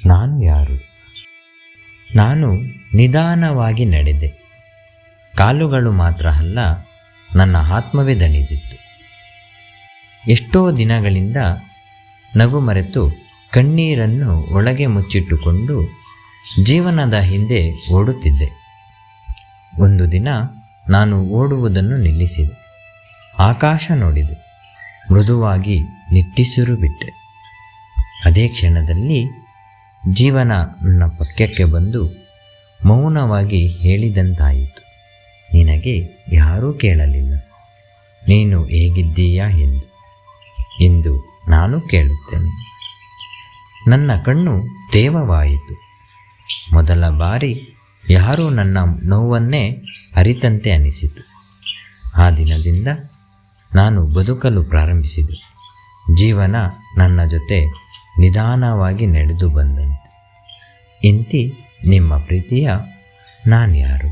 ನಾನು ಯಾರು? ನಾನು ನಿಧಾನವಾಗಿ ನಡೆದೆ. ಕಾಲುಗಳು ಮಾತ್ರ ಅಲ್ಲ, ನನ್ನ ಆತ್ಮವೇ ದಣಿದಿತ್ತು. ಎಷ್ಟೋ ದಿನಗಳಿಂದ ನಗು ಮರೆತು ಕಣ್ಣೀರನ್ನು ಒಳಗೆ ಮುಚ್ಚಿಟ್ಟುಕೊಂಡು ಜೀವನದ ಹಿಂದೆ ಓಡುತ್ತಿದ್ದೆ. ಒಂದು ದಿನ ನಾನು ಓಡುವುದನ್ನು ನಿಲ್ಲಿಸಿದೆ. ಆಕಾಶ ನೋಡಿದೆ. ಮೃದುವಾಗಿ ನಿಟ್ಟುಸಿರು ಬಿಟ್ಟೆ. ಅದೇ ಕ್ಷಣದಲ್ಲಿ ಜೀವನ ನನ್ನ ಪಕ್ಕಕ್ಕೆ ಬಂದು ಮೌನವಾಗಿ ಹೇಳಿದಂತಾಯಿತು, ನಿನಗೆ ಯಾರೂ ಕೇಳಲಿಲ್ಲ ನೀನು ಹೇಗಿದ್ದೀಯಾ ಎಂದು. ಇಂದು ನಾನು ಕೇಳುತ್ತೇನೆ. ನನ್ನ ಕಣ್ಣು ತೇವವಾಯಿತು. ಮೊದಲ ಬಾರಿ ಯಾರೂ ನನ್ನ ನೋವನ್ನೇ ಅರಿತಂತೆ ಅನಿಸಿತು. ಆ ದಿನದಿಂದ ನಾನು ಬದುಕಲು ಪ್ರಾರಂಭಿಸಿದೆ. ಜೀವನ ನನ್ನ ಜೊತೆ ನಿಧಾನವಾಗಿ ನಡೆದು ಬಂದಂತೆ. ಇಂತಿ ನಿಮ್ಮ ಪ್ರೀತಿಯ ನಾನ್ಯಾರು.